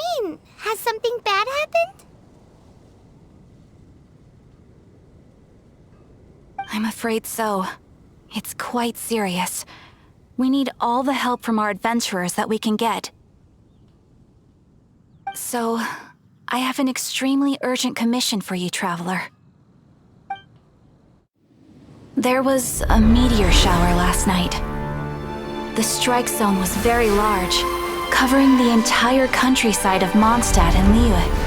mean? Has something bad happened? I'm afraid so. It's quite serious. We need all the help from our adventurers that we can get. So, I have an extremely urgent commission for you, Traveler. There was a meteor shower last night. The strike zone was very large, covering the entire countryside of Mondstadt and Liyue.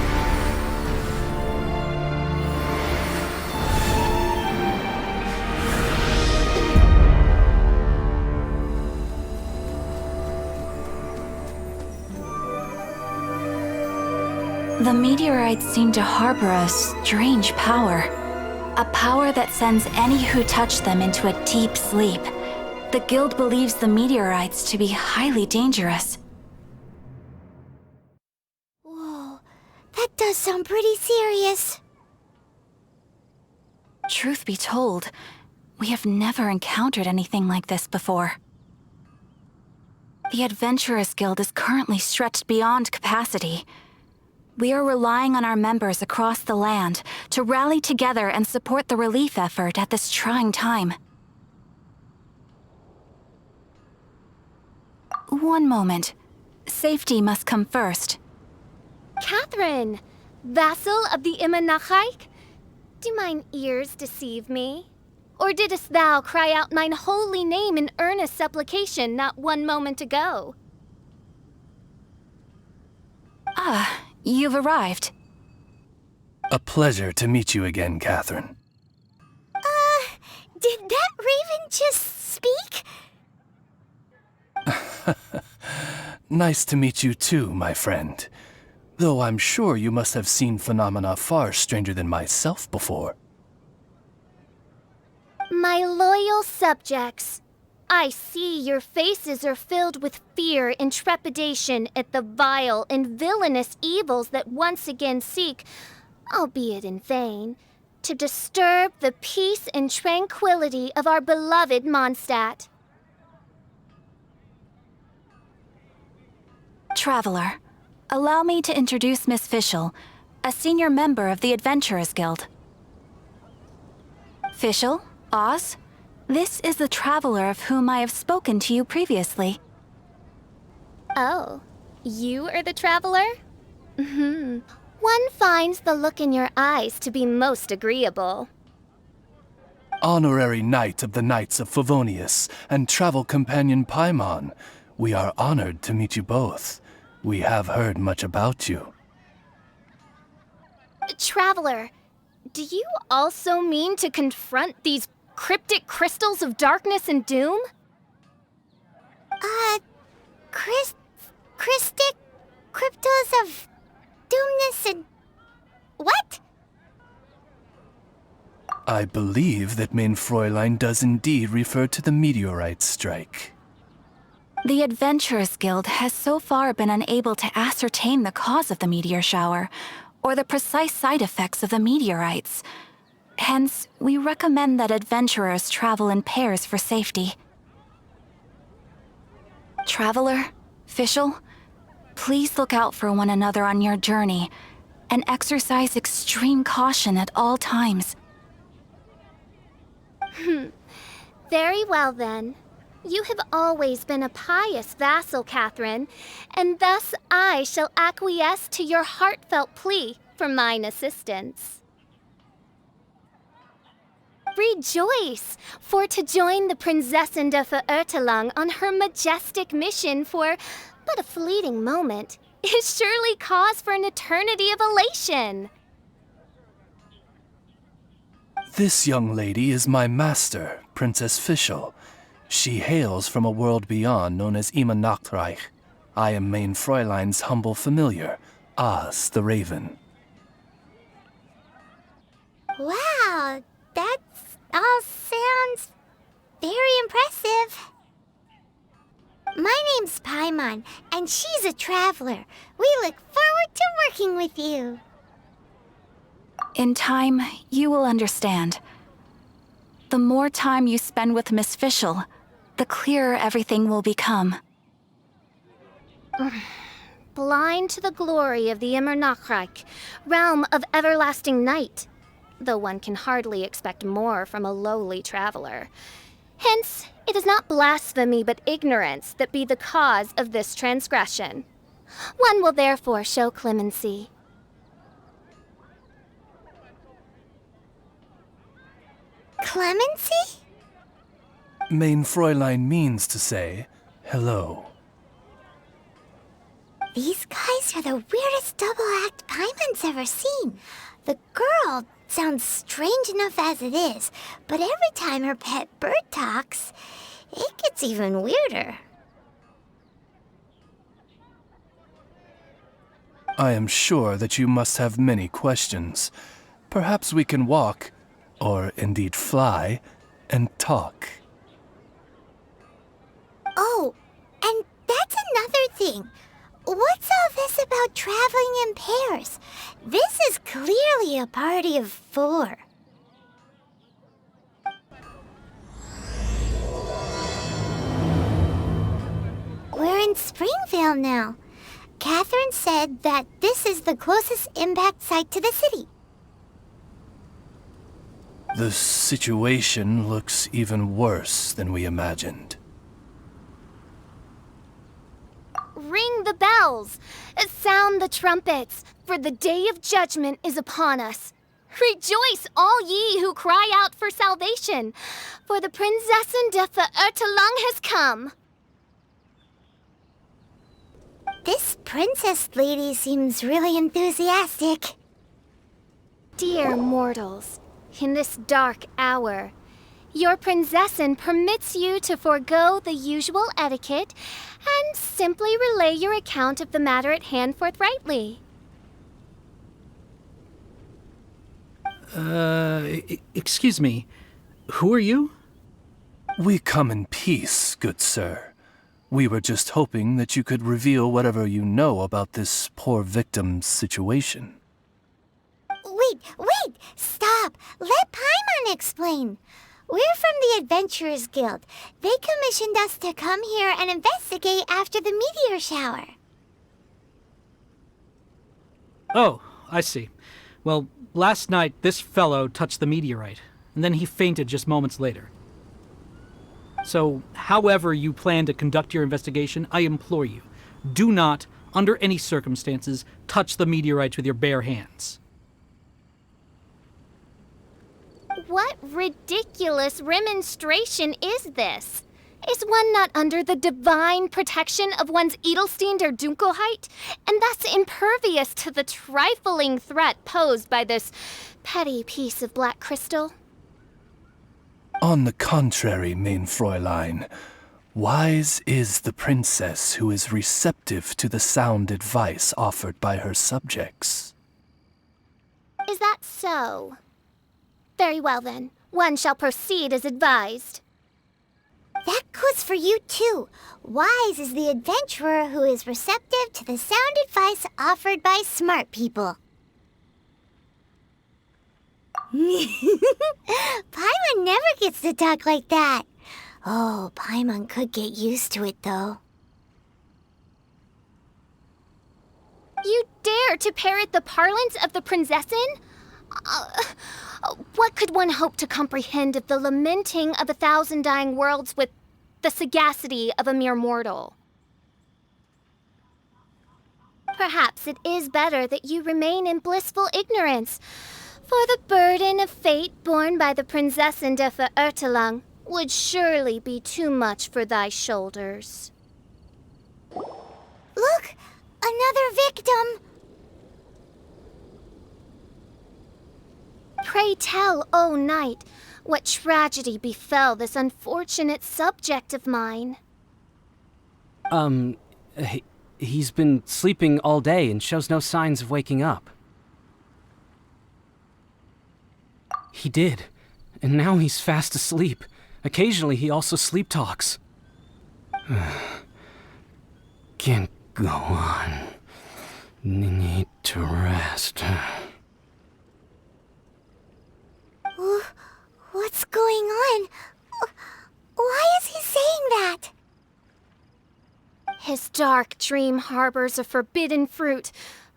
The meteorites seem to harbor a strange power. A power that sends any who touch them into a deep sleep. The guild believes the meteorites to be highly dangerous. Whoa, that does sound pretty serious. Truth be told, we have never encountered anything like this before. The Adventurers Guild is currently stretched beyond capacity. We are relying on our members across the land to rally together and support the relief effort at this trying time. One moment. Safety must come first. Catherine, vassal of the Imanachaik? Do mine ears deceive me? Or didst thou cry out mine holy name in earnest supplication not one moment ago? Ah, you've arrived. A pleasure to meet you again, Catherine. Did that raven just speak? Nice to meet you too, my friend. Though I'm sure you must have seen phenomena far stranger than myself before. My loyal subjects, I see your faces are filled with fear and trepidation at the vile and villainous evils that once again seek, albeit in vain, to disturb the peace and tranquility of our beloved Mondstadt. Traveler, allow me to introduce Miss Fischl, a senior member of the Adventurers Guild. Fischl, Oz, this is the traveler of whom I have spoken to you previously. Oh, you are the traveler? One finds the look in your eyes to be most agreeable. Honorary Knight of the Knights of Favonius and travel companion Paimon, we are honored to meet you both. We have heard much about you. Traveler, do you also mean to confront these cryptic crystals of darkness and doom? Christic cryptos of doomness and... what? I believe that Main Fräulein does indeed refer to the meteorite strike. The Adventurers Guild has so far been unable to ascertain the cause of the meteor shower, or the precise side effects of the meteorites. Hence, we recommend that adventurers travel in pairs for safety. Traveler, Fischl, please look out for one another on your journey, and exercise extreme caution at all times. Very well then. You have always been a pious vassal, Catherine, and thus I shall acquiesce to your heartfelt plea for mine assistance. Rejoice, for to join the Prinzessin de Verurteilung on her majestic mission for but a fleeting moment is surely cause for an eternity of elation. This young lady is my master, Princess Fischl. She hails from a world beyond known as Imanachaik. I am Main Fräulein's humble familiar, Oz the Raven. Wow, that all sounds very impressive. My name's Paimon, and she's a traveler. We look forward to working with you. In time, you will understand. The more time you spend with Miss Fischl, the clearer everything will become. blind to the glory of the Immernachtreich, realm of everlasting night, though one can hardly expect more from a lowly traveler. Hence, it is not blasphemy but ignorance that be the cause of this transgression. One will therefore show clemency. Clemency? Mein Fräulein means to say hello. These guys are the weirdest double act Paimon's ever seen. The girl sounds strange enough as it is, but every time her pet bird talks, it gets even weirder. I am sure that you must have many questions. Perhaps we can walk, or indeed fly, and talk. Oh, and that's another thing. What's all this about traveling in pairs? This is clearly a party of 4. We're in Springvale now. Catherine said that this is the closest impact site to the city. The situation looks even worse than we imagined. Ring the bells! Sound the trumpets! For the day of judgment is upon us. Rejoice, all ye who cry out for salvation, for the Prinzessin de Veertelang has come. This princess lady seems really enthusiastic. Dear mortals, in this dark hour, your Prinzessin permits you to forego the usual etiquette and simply relay your account of the matter at hand forthrightly. Excuse me. Who are you? We come in peace, good sir. We were just hoping that you could reveal whatever you know about this poor victim's situation. Wait! Stop! Let Paimon explain. We're from the Adventurers Guild. They commissioned us to come here and investigate after the meteor shower. Oh, I see. Well, last night this fellow touched the meteorite, and then he fainted just moments later. So, however you plan to conduct your investigation, I implore you, do not, under any circumstances, touch the meteorites with your bare hands. What ridiculous remonstration is this? Is one not under the divine protection of one's Edelstein der Dunkelheit, and thus impervious to the trifling threat posed by this petty piece of black crystal? On the contrary, mein Fräulein, wise is the princess who is receptive to the sound advice offered by her subjects. Is that so? Very well then, one shall proceed as advised. That goes for you too. Wise is the adventurer who is receptive to the sound advice offered by smart people. Paimon never gets to talk like that. Oh, Paimon could get used to it though. You dare to parrot the parlance of the Prinzessin? What could one hope to comprehend of the lamenting of 1,000 dying worlds with the sagacity of a mere mortal? Perhaps it is better that you remain in blissful ignorance, for the burden of fate borne by the Prinzessin de Veertelang would surely be too much for thy shoulders. Look! Another victim! Pray tell, O knight, what tragedy befell this unfortunate subject of mine? He's been sleeping all day and shows no signs of waking up. He did, and now he's fast asleep. Occasionally he also sleep talks. Can't go on. Need to rest. What's going on? Why is he saying that? His dark dream harbors a forbidden fruit,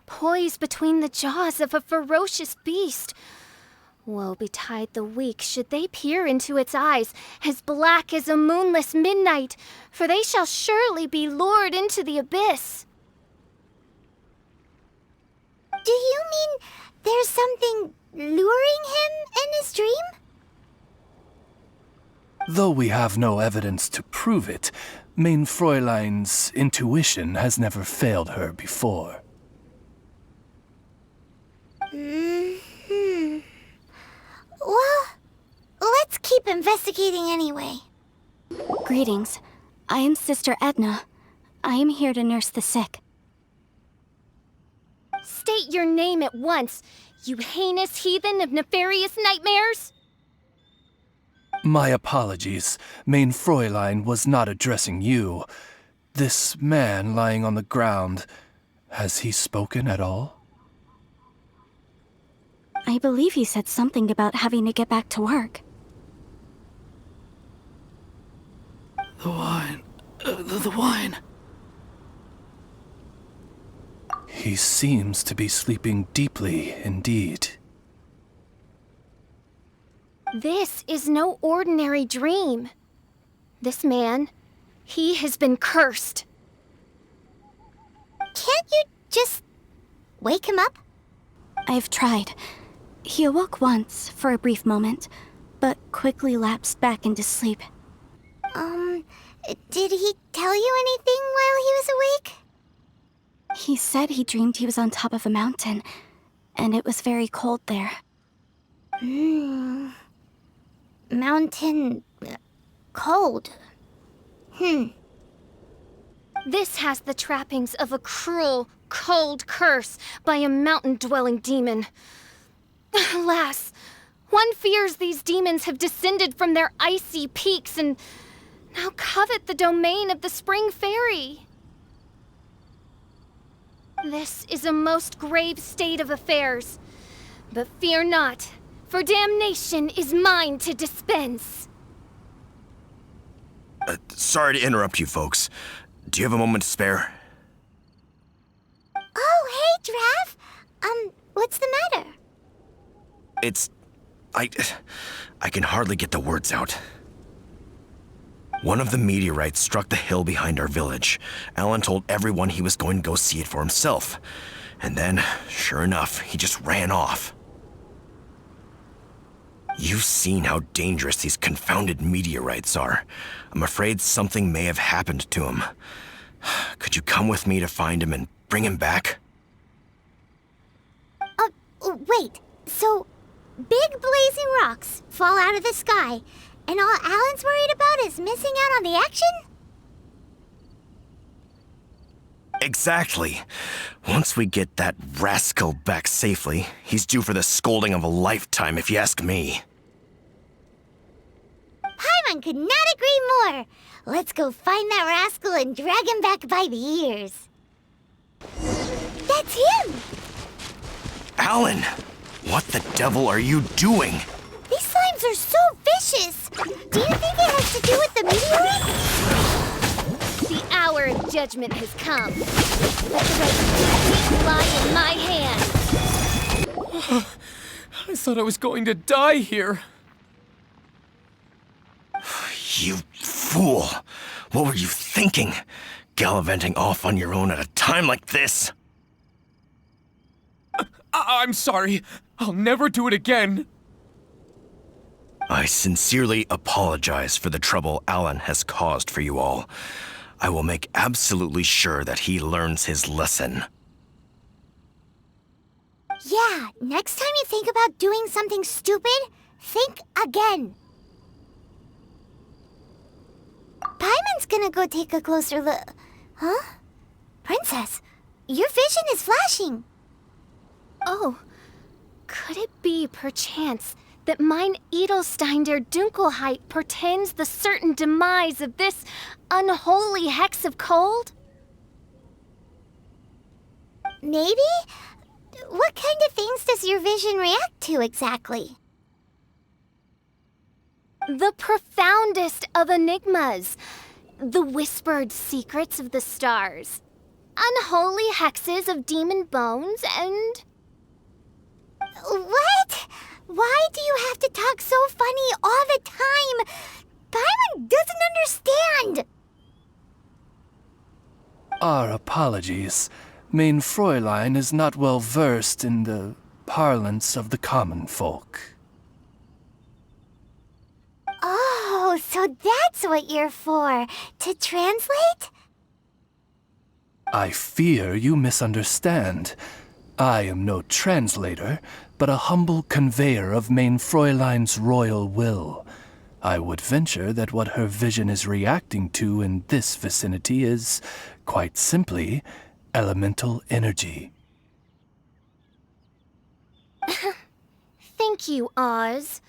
poised between the jaws of a ferocious beast. Woe betide the weak should they peer into its eyes, as black as a moonless midnight, for they shall surely be lured into the abyss. Do you mean there's something luring him in his dream? Though we have no evidence to prove it, Mein Fräulein's intuition has never failed her before. Well, let's keep investigating anyway. Greetings. I am Sister Edna. I am here to nurse the sick. State your name at once, you heinous heathen of nefarious nightmares! My apologies. Mein Fräulein was not addressing you. This man lying on the ground, has he spoken at all? I believe he said something about having to get back to work. The wine. The wine. He seems to be sleeping deeply indeed. This is no ordinary dream. This man, he has been cursed. Can't you just wake him up? I've tried. He awoke once for a brief moment, but quickly lapsed back into sleep. Did he tell you anything while he was awake? He said he dreamed he was on top of a mountain, and it was very cold there. Mountain... cold. This has the trappings of a cruel, cold curse by a mountain-dwelling demon. Alas, one fears these demons have descended from their icy peaks and now covet the domain of the Spring Fairy. This is a most grave state of affairs. But fear not, for damnation is mine to dispense. Sorry to interrupt you folks. Do you have a moment to spare? Oh, hey, Drav. What's the matter? I can hardly get the words out. One of the meteorites struck the hill behind our village. Alan told everyone he was going to go see it for himself. And then, sure enough, he just ran off. You've seen how dangerous these confounded meteorites are. I'm afraid something may have happened to him. Could you come with me to find him and bring him back? Wait. So, big blazing rocks fall out of the sky, and all Alan's worried about is missing out on the action? Exactly. Once we get that rascal back safely, he's due for the scolding of a lifetime, if you ask me. Paimon could not agree more. Let's go find that rascal and drag him back by the ears. That's him! Alan! What the devil are you doing? These slimes are so vicious. Do you think it has to do with the meteorite? The hour of judgment has come. Let the red lie in my hand. I thought I was going to die here. You fool! What were you thinking? Gallivanting off on your own at a time like this? I'm sorry. I'll never do it again. I sincerely apologize for the trouble Alan has caused for you all. I will make absolutely sure that he learns his lesson. Yeah, next time you think about doing something stupid, think again. Paimon's gonna go take a closer look. Huh? Princess, your vision is flashing. Oh, could it be, perchance, that mine Edelstein der Dunkelheit portends the certain demise of this unholy hex of cold? Maybe? What kind of things does your vision react to exactly? The profoundest of enigmas. The whispered secrets of the stars, unholy hexes of demon bones, and... What? Why do you have to talk so funny all the time? Paimon doesn't understand! Our apologies. Main Fräulein is not well versed in the parlance of the common folk. Oh, so that's what you're for. To translate? I fear you misunderstand. I am no translator, but a humble conveyor of Main Fräulein's royal will. I would venture that what her vision is reacting to in this vicinity is, quite simply, elemental energy. Thank you, Oz.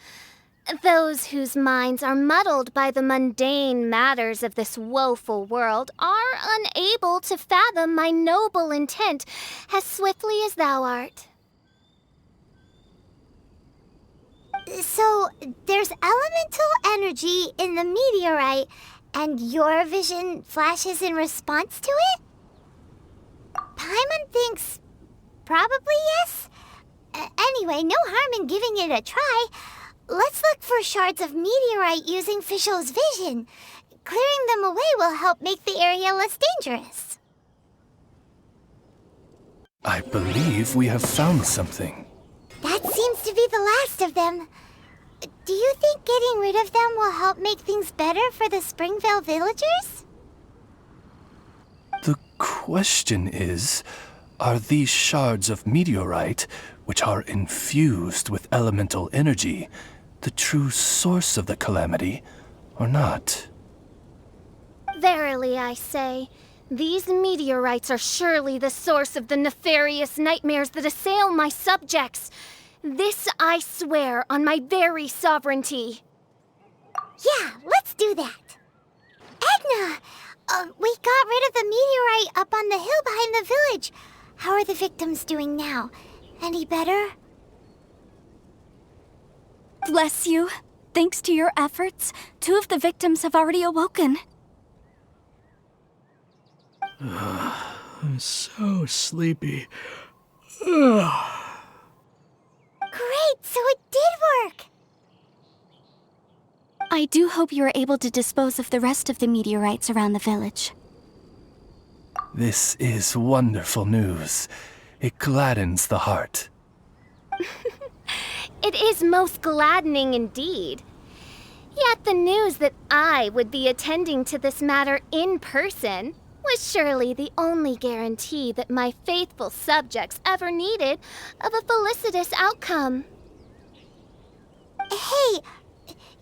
Those whose minds are muddled by the mundane matters of this woeful world are unable to fathom my noble intent as swiftly as thou art. So, there's elemental energy in the meteorite, and your vision flashes in response to it? Paimon thinks probably yes. Anyway, no harm in giving it a try. Let's look for shards of meteorite using Fischl's vision. Clearing them away will help make the area less dangerous. I believe we have found something. That seems to be the last of them. Do you think getting rid of them will help make things better for the Springvale villagers? The question is, are these shards of meteorite, which are infused with elemental energy, the true source of the calamity, or not? Verily, I say, these meteorites are surely the source of the nefarious nightmares that assail my subjects. This I swear on my very sovereignty. Yeah, let's do that. Edna! We got rid of the meteorite up on the hill behind the village. How are the victims doing now? Any better? Bless you. Thanks to your efforts, 2 of the victims have already awoken. I'm so sleepy. Great, so it did work! I do hope you are able to dispose of the rest of the meteorites around the village. This is wonderful news. It gladdens the heart. It is most gladdening indeed. Yet the news that I would be attending to this matter in person was surely the only guarantee that my faithful subjects ever needed of a felicitous outcome. Hey,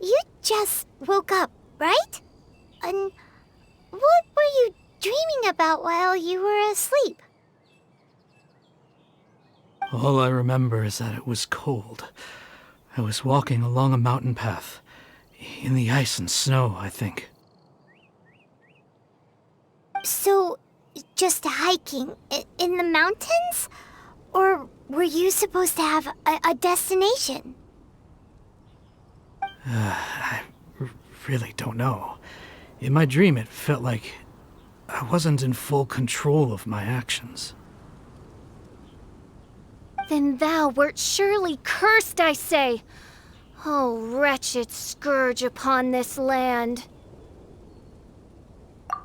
you just woke up, right? And what were you dreaming about while you were asleep? All I remember is that it was cold. I was walking along a mountain path. In the ice and snow, I think. So, just hiking in the mountains? Or were you supposed to have a destination? I really don't know. In my dream, it felt like I wasn't in full control of my actions. Then thou wert surely cursed, I say. Oh, wretched scourge upon this land.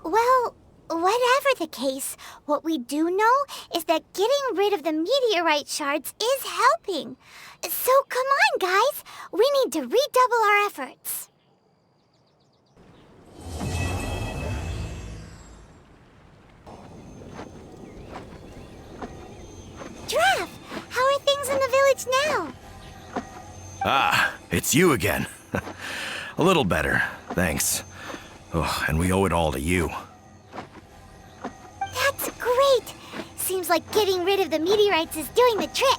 Well, whatever the case, what we do know is that getting rid of the meteorite shards is helping. So come on, guys. We need to redouble our efforts. Giraffe, how are things in the village now? Ah, it's you again. A little better, thanks. Oh, and we owe it all to you. That's great. Seems like getting rid of the meteorites is doing the trick.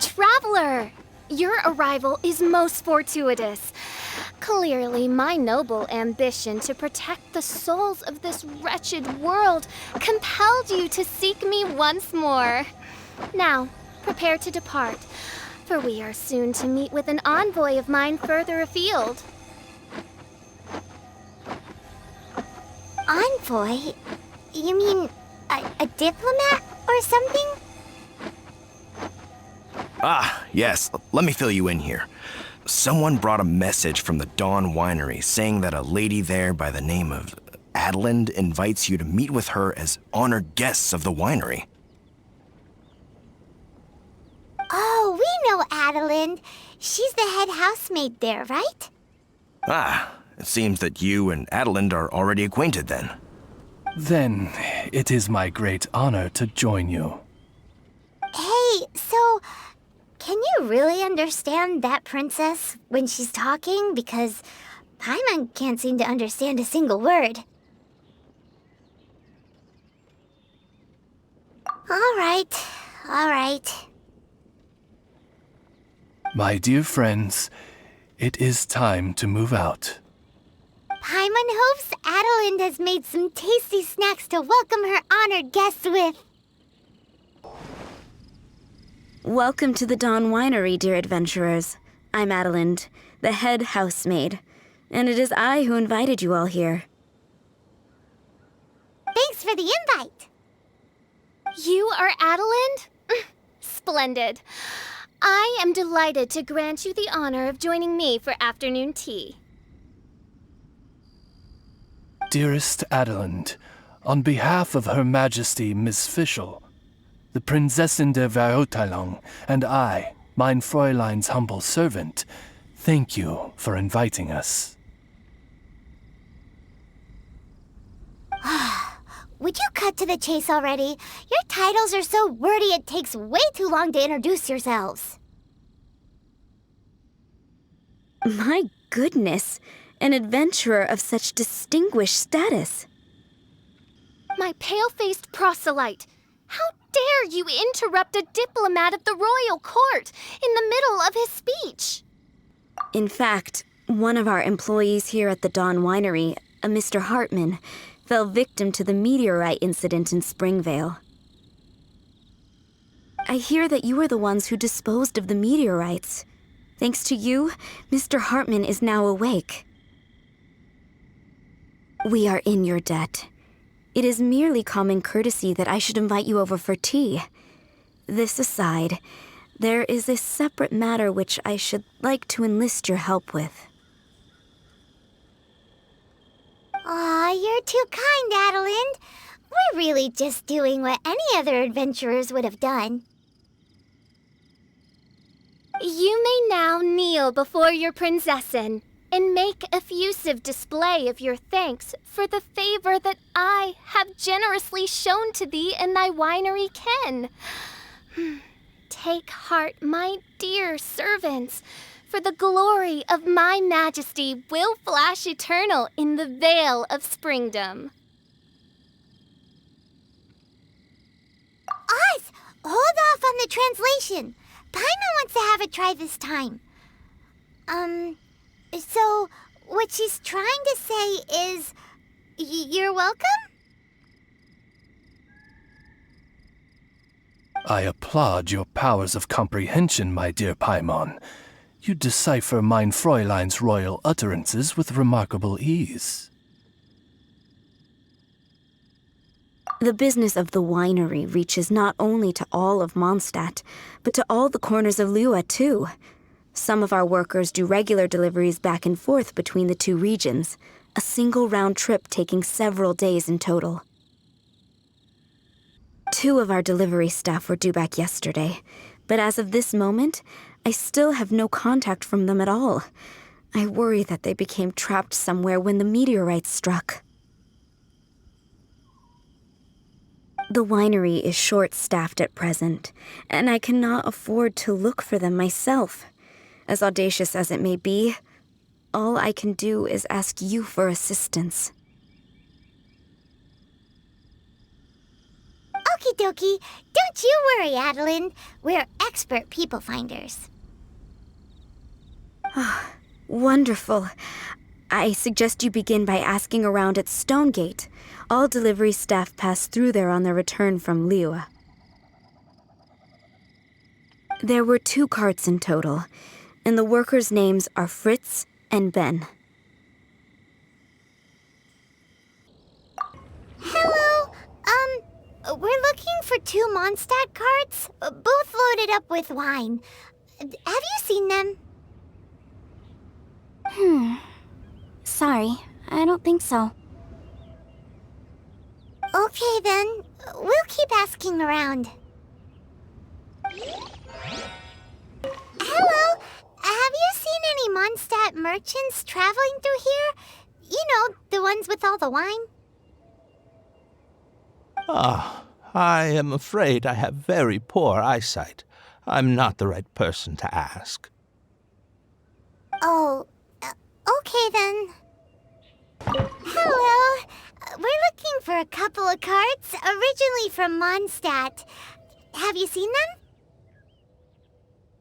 Traveler! Your arrival is most fortuitous. Clearly, my noble ambition to protect the souls of this wretched world compelled you to seek me once more. Now, prepare to depart, for we are soon to meet with an envoy of mine further afield. Envoy? You mean a diplomat or something? Ah, yes. Let me fill you in here. Someone brought a message from the Dawn Winery saying that a lady there by the name of Adeline invites you to meet with her as honored guests of the winery. Oh, we know Adeline. She's the head housemaid there, right? Ah, it seems that you and Adeline are already acquainted then. Then it is my great honor to join you. Hey, so can you really understand that princess when she's talking? Because Paimon can't seem to understand a single word. All right. My dear friends, it is time to move out. Paimon hopes Adeline has made some tasty snacks to welcome her honored guests with. Welcome to the Dawn Winery, dear adventurers. I'm Adeline, the head housemaid, and it is I who invited you all here. Thanks for the invite. You are Adeline? Splendid. I am delighted to grant you the honor of joining me for afternoon tea. Dearest Adeline, on behalf of Her Majesty Miss Fischl, the Prinzessin der Verurteilung, and I, mein Fräulein's humble servant, thank you for inviting us. Would you cut to the chase already? Your titles are so wordy it takes way too long to introduce yourselves. My goodness, an adventurer of such distinguished status. My pale-faced proselyte, how dare you interrupt a diplomat of the royal court in the middle of his speech? In fact, one of our employees here at the Dawn Winery, a Mr. Hartman, fell victim to the meteorite incident in Springvale. I hear that you were the ones who disposed of the meteorites. Thanks to you, Mr. Hartman is now awake. We are in your debt. It is merely common courtesy that I should invite you over for tea. This aside, there is a separate matter which I should like to enlist your help with. Aw, you're too kind, Adeline. We're really just doing what any other adventurers would have done. You may now kneel before your Prinzessin and make effusive display of your thanks for the favor that I have generously shown to thee and thy winery ken. Take heart, my dear servants, for the glory of my majesty will flash eternal in the Vale of Springdom. Oz, hold off on the translation. Paimon wants to have a try this time. So what she's trying to say is, you're welcome? I applaud your powers of comprehension, my dear Paimon. You decipher mein Fräulein's royal utterances with remarkable ease. The business of the winery reaches not only to all of Mondstadt, but to all the corners of Lua, too. Some of our workers do regular deliveries back and forth between the two regions, a single round trip taking several days in total. 2 of our delivery staff were due back yesterday, but as of this moment, I still have no contact from them at all. I worry that they became trapped somewhere when the meteorite struck. The winery is short-staffed at present, and I cannot afford to look for them myself. As audacious as it may be, all I can do is ask you for assistance. Okie dokie. Don't you worry, Adeline. We're expert people finders. Wonderful. I suggest you begin by asking around at Stonegate. All delivery staff pass through there on their return from Liyue. There were 2 carts in total, and the workers' names are Fritz and Ben. Hello. We're looking for 2 Mondstadt carts, both loaded up with wine. Have you seen them? Sorry, I don't think so. Okay then, we'll keep asking around. Hello, have you seen any Mondstadt merchants traveling through here? You know, the ones with all the wine? Ah, I am afraid I have very poor eyesight. I'm not the right person to ask. Oh, okay then. Hello, we're looking for a couple of carts, originally from Mondstadt. Have you seen them?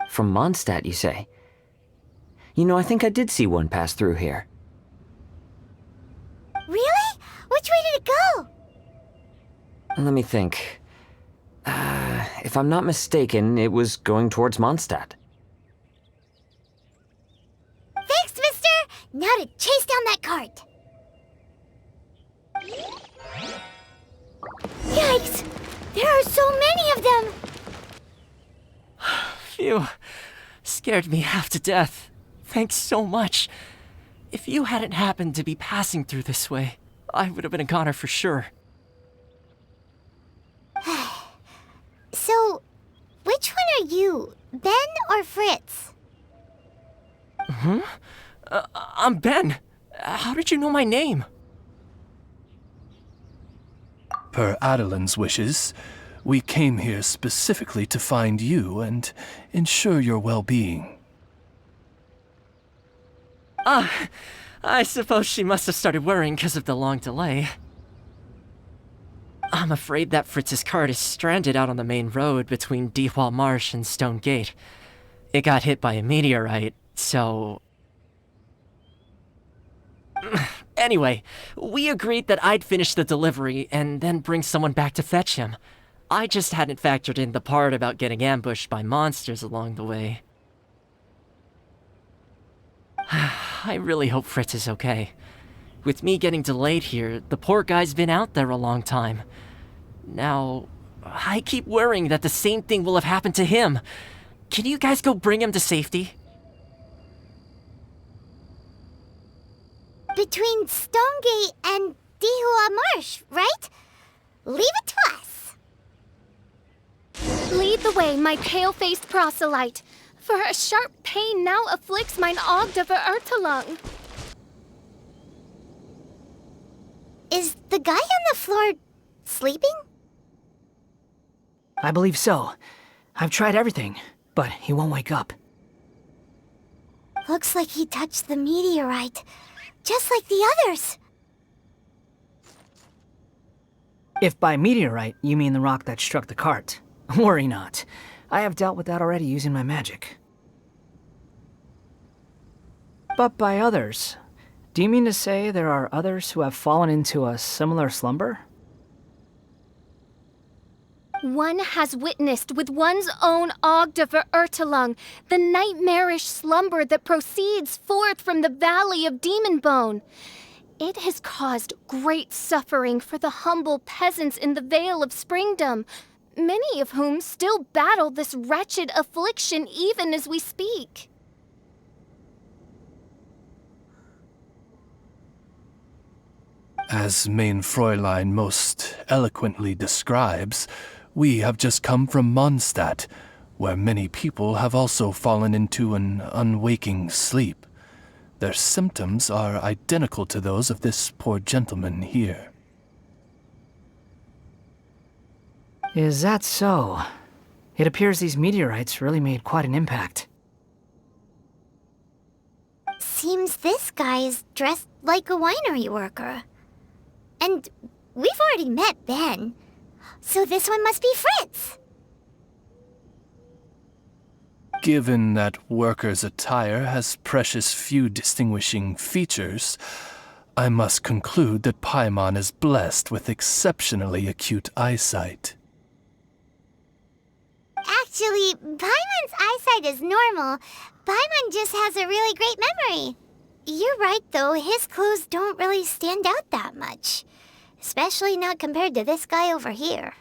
From Mondstadt, you say? You know, I think I did see one pass through here. Really? Which way did it go? Let me think. If I'm not mistaken, it was going towards Mondstadt. Thanks, mister! Now to chase down that cart. Yikes! There are so many of them! Phew. Scared me half to death. Thanks so much. If you hadn't happened to be passing through this way, I would have been a goner for sure. So, which one are you, Ben or Fritz? I'm Ben. How did you know my name? Per Adeline's wishes, we came here specifically to find you and ensure your well-being. I suppose she must have started worrying because of the long delay. I'm afraid that Fritz's cart is stranded out on the main road between Dihua Marsh and Stone Gate. It got hit by a meteorite, so... Anyway, we agreed that I'd finish the delivery and then bring someone back to fetch him. I just hadn't factored in the part about getting ambushed by monsters along the way. I really hope Fritz is okay. With me getting delayed here, the poor guy's been out there a long time. Now, I keep worrying that the same thing will have happened to him. Can you guys go bring him to safety? Between Stonegate and Dihua Marsh, right? Leave it to us. Lead the way, my pale-faced proselyte, for a sharp pain now afflicts mine Ogde Verurtelung. Is the guy on the floor sleeping? I believe so. I've tried everything, but he won't wake up. Looks like he touched the meteorite, just like the others. If by meteorite you mean the rock that struck the cart, worry not. I have dealt with that already using my magic. But by others, do you mean to say there are others who have fallen into a similar slumber? One has witnessed with one's own Ogde Verurtelung the nightmarish slumber that proceeds forth from the Valley of Demonbone. It has caused great suffering for the humble peasants in the Vale of Springdom, many of whom still battle this wretched affliction even as we speak. As Main Fräulein most eloquently describes, we have just come from Mondstadt, where many people have also fallen into an unwaking sleep. Their symptoms are identical to those of this poor gentleman here. Is that so? It appears these meteorites really made quite an impact. Seems this guy is dressed like a winery worker. And we've already met Ben, so this one must be Fritz. Given that worker's attire has precious few distinguishing features, I must conclude that Paimon is blessed with exceptionally acute eyesight. Actually, Paimon's eyesight is normal. Paimon just has a really great memory. You're right, though. His clothes don't really stand out that much. Especially not compared to this guy over here.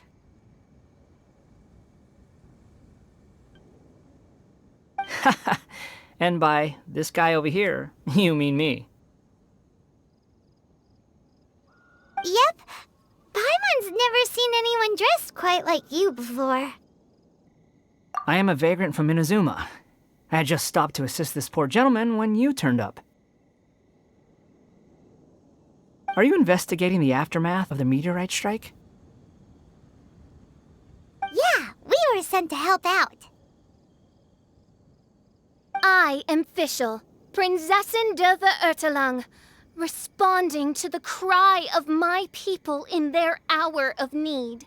And by this guy over here, you mean me. Yep. Paimon's never seen anyone dressed quite like you before. I am a vagrant from Inazuma. I had just stopped to assist this poor gentleman when you turned up. Are you investigating the aftermath of the meteorite strike? Yeah, we were sent to help out. I am Fischl, Prinzessin der Verurteilung, responding to the cry of my people in their hour of need.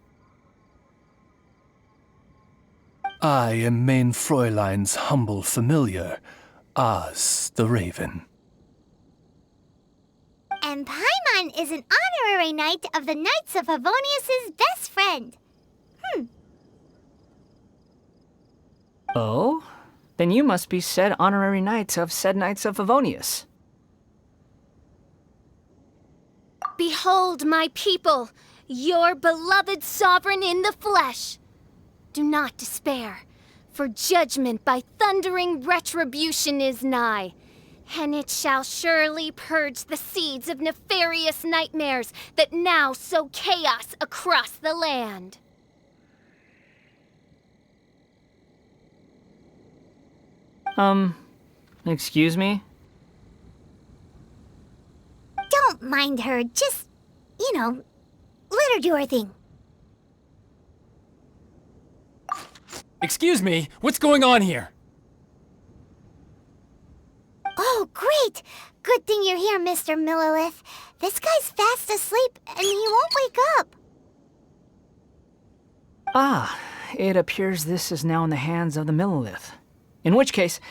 I am Main Fräulein's humble familiar, Oz the Raven. And Paimon is an honorary knight of the Knights of Favonius' best friend. Oh? Then you must be said honorary knight of said Knights of Favonius. Behold my people, your beloved sovereign in the flesh. Do not despair, for judgment by thundering retribution is nigh, and it shall surely purge the seeds of nefarious nightmares that now sow chaos across the land. Excuse me? Don't mind her, just, let her do her thing. Excuse me, what's going on here? Oh, great! Good thing you're here, Mr. Millilith. This guy's fast asleep, and he won't wake up. Ah, it appears this is now in the hands of the Millilith. In which case,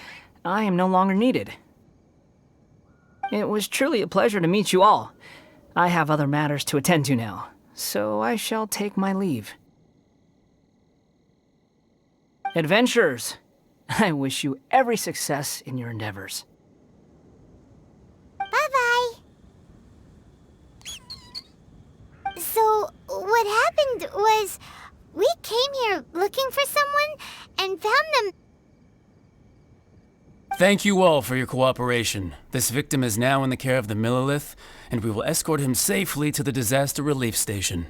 I am no longer needed. It was truly a pleasure to meet you all. I have other matters to attend to now, so I shall take my leave. Adventurers, I wish you every success in your endeavors. Bye-bye. So, what happened was, we came here looking for someone and found them. Thank you all for your cooperation. This victim is now in the care of the Millilith, and we will escort him safely to the disaster relief station.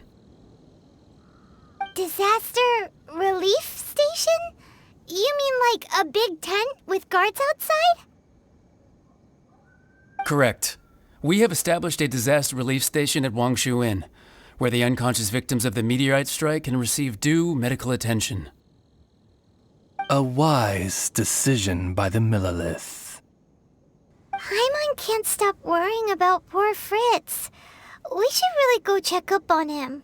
Disaster relief station? You mean like a big tent with guards outside? Correct. We have established a disaster relief station at Wangshu Inn, where the unconscious victims of the meteorite strike can receive due medical attention. A wise decision by the Millilith. Paimon can't stop worrying about poor Fritz. We should really go check up on him.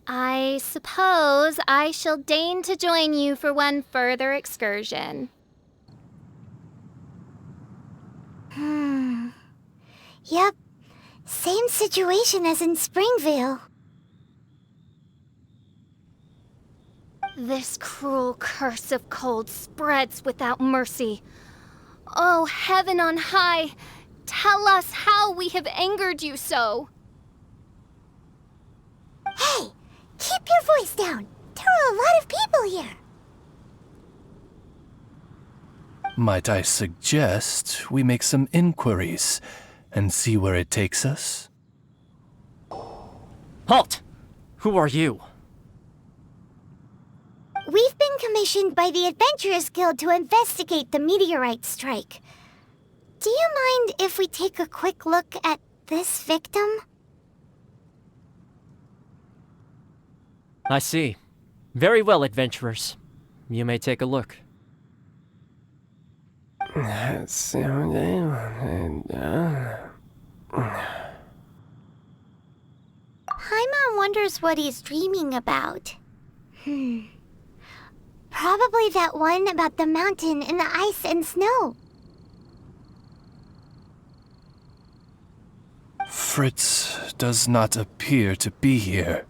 I suppose I shall deign to join you for one further excursion. Yep. Same situation as in Springvale. This cruel curse of cold spreads without mercy. Oh, heaven on high, tell us how we have angered you so. Hey, keep your voice down. There are a lot of people here. Might I suggest we make some inquiries and see where it takes us? Halt! Who are you? We've been commissioned by the Adventurers Guild to investigate the meteorite strike. Do you mind if we take a quick look at this victim? I see. Very well, adventurers. You may take a look. Paimon wonders what he's dreaming about. Probably that one about the mountain and the ice and snow. Fritz does not appear to be here.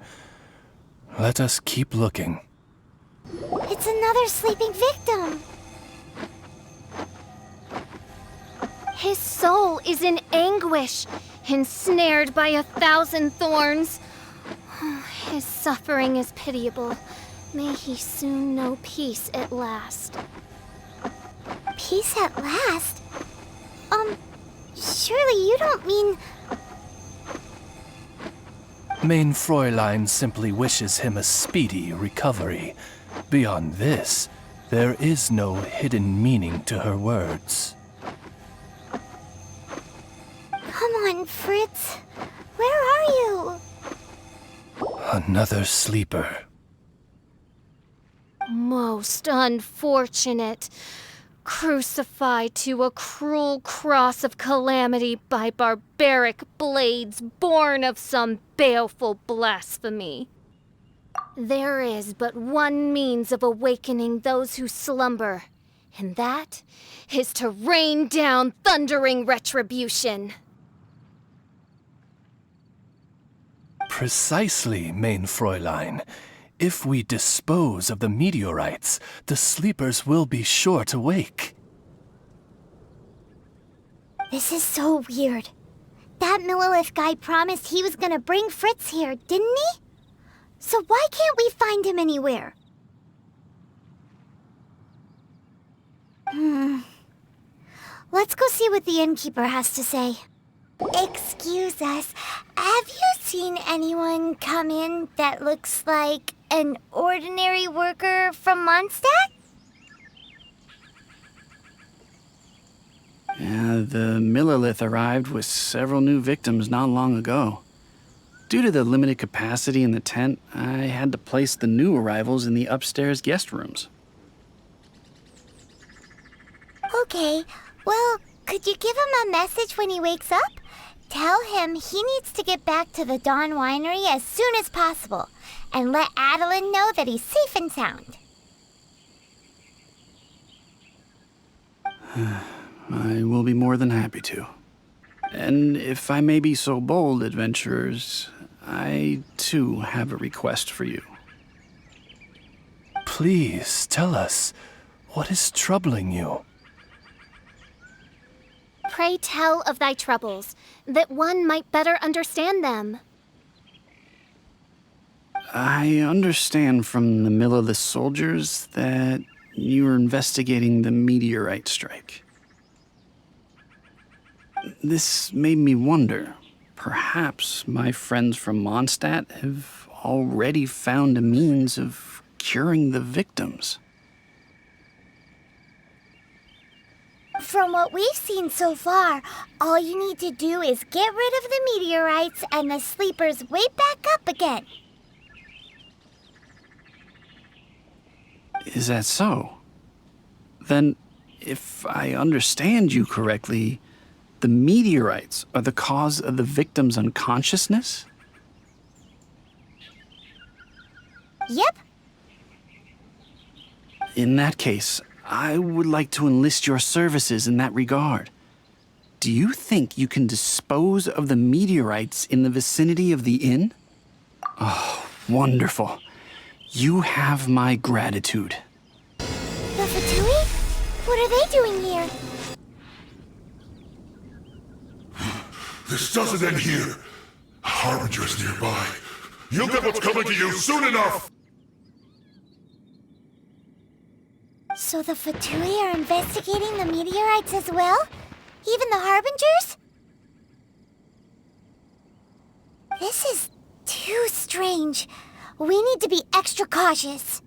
Let us keep looking. It's another sleeping victim. His soul is in anguish. ensnared by 1,000 thorns. His suffering is pitiable. May he soon know peace at last. Peace at last? Surely you don't mean... Mein Fräulein simply wishes him a speedy recovery. Beyond this, there is no hidden meaning to her words. Come on, Fritz. Where are you? Another sleeper. Most unfortunate. Crucified to a cruel cross of calamity by barbaric blades born of some baleful blasphemy. There is but one means of awakening those who slumber, and that is to rain down thundering retribution. Precisely, mein Fräulein. If we dispose of the meteorites, the sleepers will be sure to wake. This is so weird. That Millilith guy promised he was gonna bring Fritz here, didn't he? So why can't we find him anywhere? Let's go see what the innkeeper has to say. Excuse us, have you seen anyone come in that looks like an ordinary worker from Mondstadt? The Millilith arrived with several new victims not long ago. Due to the limited capacity in the tent, I had to place the new arrivals in the upstairs guest rooms. Okay, well, could you give him a message when he wakes up? Tell him he needs to get back to the Dawn Winery as soon as possible, and let Adeline know that he's safe and sound. I will be more than happy to. And if I may be so bold, adventurers, I too have a request for you. Please tell us, what is troubling you? Pray tell of thy troubles, that one might better understand them. I understand from the Millilith soldiers that you are investigating the meteorite strike. This made me wonder, perhaps my friends from Mondstadt have already found a means of curing the victims. From what we've seen so far, all you need to do is get rid of the meteorites and the sleepers wake back up again. Is that so? Then, if I understand you correctly, the meteorites are the cause of the victim's unconsciousness? Yep. In that case, I would like to enlist your services in that regard. Do you think you can dispose of the meteorites in the vicinity of the inn? Oh, wonderful. You have my gratitude. The Fatui? What are they doing here? This doesn't end here. A harbinger is nearby. You'll get what's coming to you soon enough! So the Fatui are investigating the meteorites as well? Even the harbingers? This is too strange. We need to be extra cautious.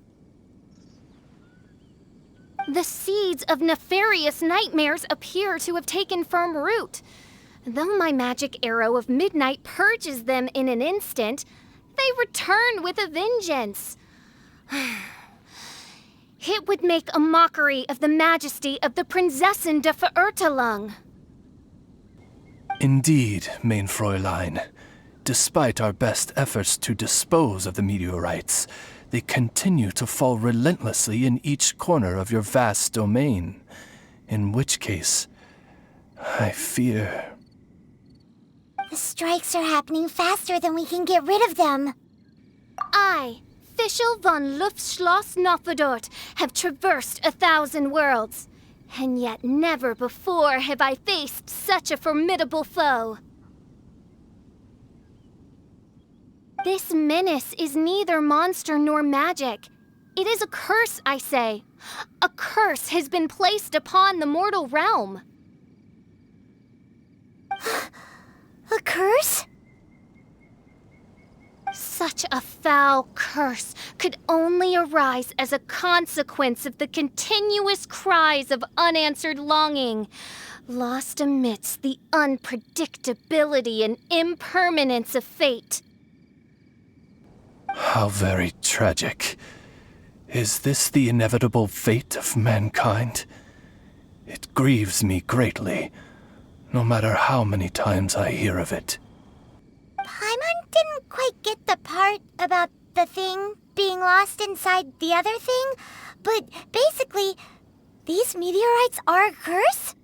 The seeds of nefarious nightmares appear to have taken firm root. Though my magic arrow of midnight purges them in an instant, they return with a vengeance. It would make a mockery of the majesty of the Prinzessin de Verurtelung. Indeed, mein Fräulein. Despite our best efforts to dispose of the meteorites, they continue to fall relentlessly in each corner of your vast domain. In which case, I fear... The strikes are happening faster than we can get rid of them. I, Fischl von Luftschloss Nofedort, have traversed 1,000 worlds, and yet never before have I faced such a formidable foe. This menace is neither monster nor magic. It is a curse, I say. A curse has been placed upon the mortal realm. A curse? Such a foul curse could only arise as a consequence of the continuous cries of unanswered longing, lost amidst the unpredictability and impermanence of fate. How very tragic. Is this the inevitable fate of mankind? It grieves me greatly, no matter how many times I hear of it. Paimon didn't quite get the part about the thing being lost inside the other thing, but basically, these meteorites are a curse?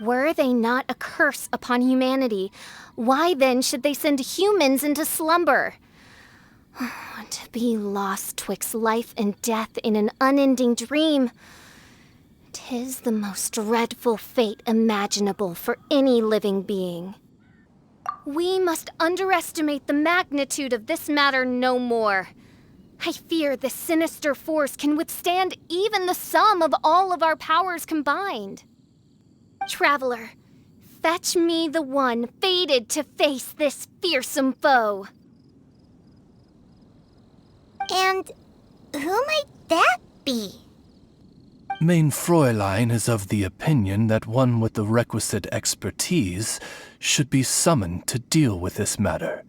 Were they not a curse upon humanity, why then should they send humans into slumber? To be lost twixt life and death in an unending dream, 'tis the most dreadful fate imaginable for any living being. We must underestimate the magnitude of this matter no more. I fear this sinister force can withstand even the sum of all of our powers combined. Traveler, fetch me the one fated to face this fearsome foe. And who might that be? Mein Fräulein is of the opinion that one with the requisite expertise should be summoned to deal with this matter.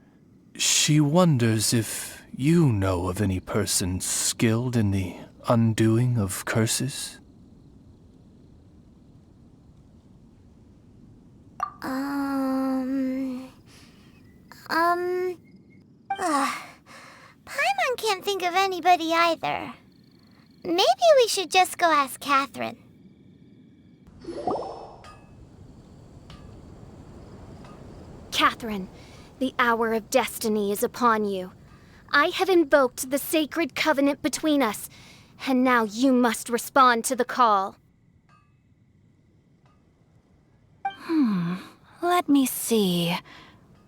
She wonders if you know of any person skilled in the undoing of curses? Paimon can't think of anybody either. Maybe we should just go ask Catherine. Catherine, the hour of destiny is upon you. I have invoked the sacred covenant between us, and now you must respond to the call. Let me see.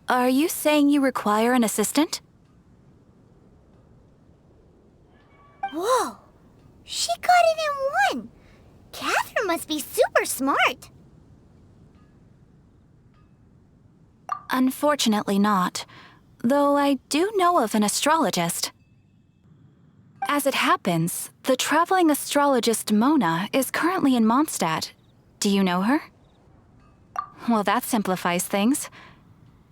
Are you saying you require an assistant? Whoa! She got it in one! Catherine must be super smart! Unfortunately not, though I do know of an astrologist. As it happens, the traveling astrologist Mona is currently in Mondstadt. Do you know her? Well, that simplifies things.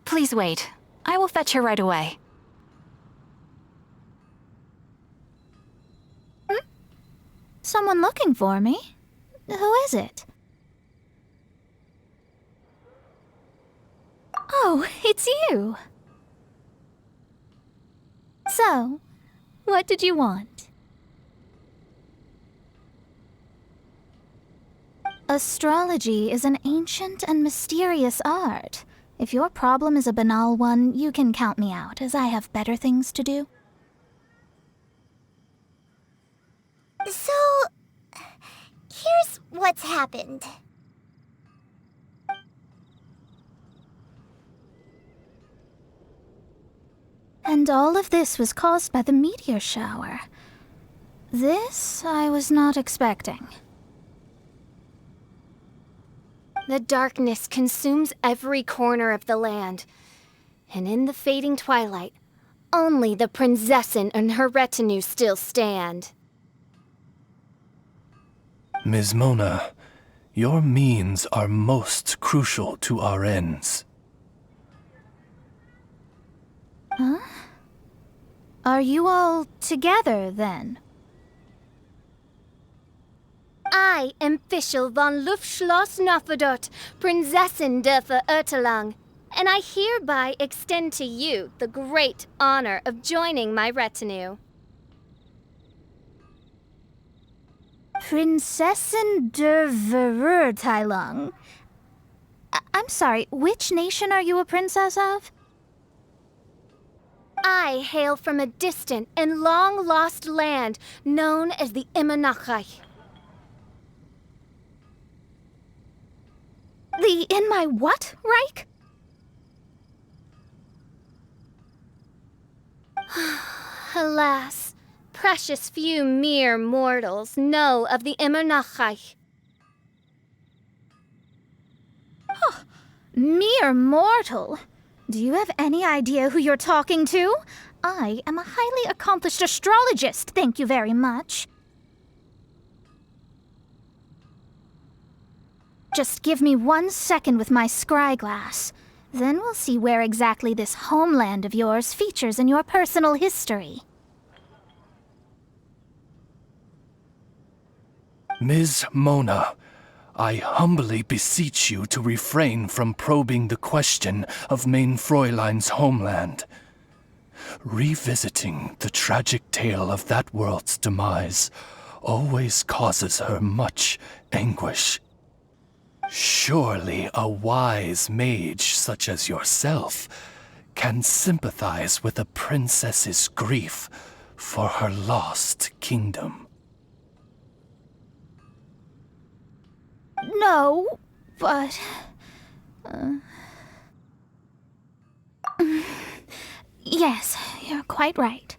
Please wait. I will fetch her right away. Someone looking for me? Who is it? Oh, it's you! So, what did you want? Astrology is an ancient and mysterious art. If your problem is a banal one, you can count me out, as I have better things to do. So, here's what's happened. And all of this was caused by the meteor shower. This I was not expecting. The darkness consumes every corner of the land, and in the fading twilight, only the Prinzessin and her retinue still stand. Ms. Mona, your means are most crucial to our ends. Huh? Are you all together, then? I am Fischl von Luftschloss Nafadot, Prinzessin der Verurteilung, and I hereby extend to you the great honor of joining my retinue. Prinzessin der Verurteilung? I'm sorry, which nation are you a princess of? I hail from a distant and long-lost land known as the Imanachreich. In my what, Reich? Alas, precious few mere mortals know of the Immernachtreich. Mere mortal? Do you have any idea who you're talking to? I am a highly accomplished astrologist, thank you very much. Just give me 1 second with my scryglass. Then we'll see where exactly this homeland of yours features in your personal history. Ms. Mona, I humbly beseech you to refrain from probing the question of Main Fräulein's homeland. Revisiting the tragic tale of that world's demise always causes her much anguish. Surely a wise mage such as yourself can sympathize with a princess's grief for her lost kingdom. No, but... Yes, you're quite right.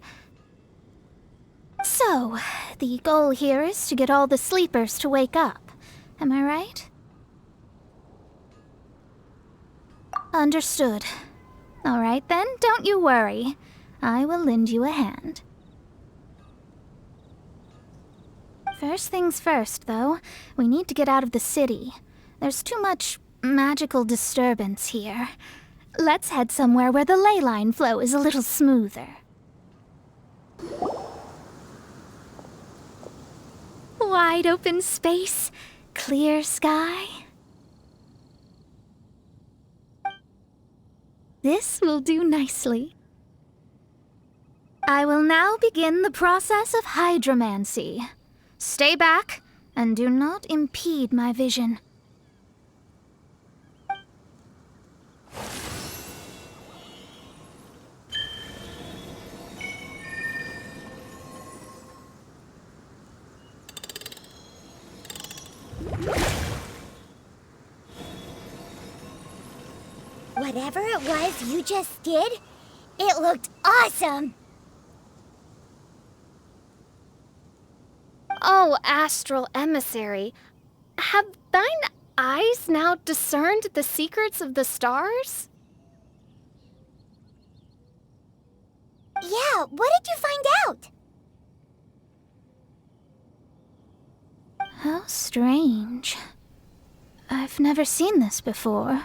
So, the goal here is to get all the sleepers to wake up. Am I right? Understood. All right then, don't you worry. I will lend you a hand. First things first, though. We need to get out of the city. There's too much magical disturbance here. Let's head somewhere where the ley line flow is a little smoother. Wide open space, clear sky. This will do nicely. I will now begin the process of hydromancy. Stay back, and do not impede my vision. Whatever it was you just did, it looked awesome! Oh, astral emissary, have thine eyes now discerned the secrets of the stars? Yeah, what did you find out? How strange. I've never seen this before.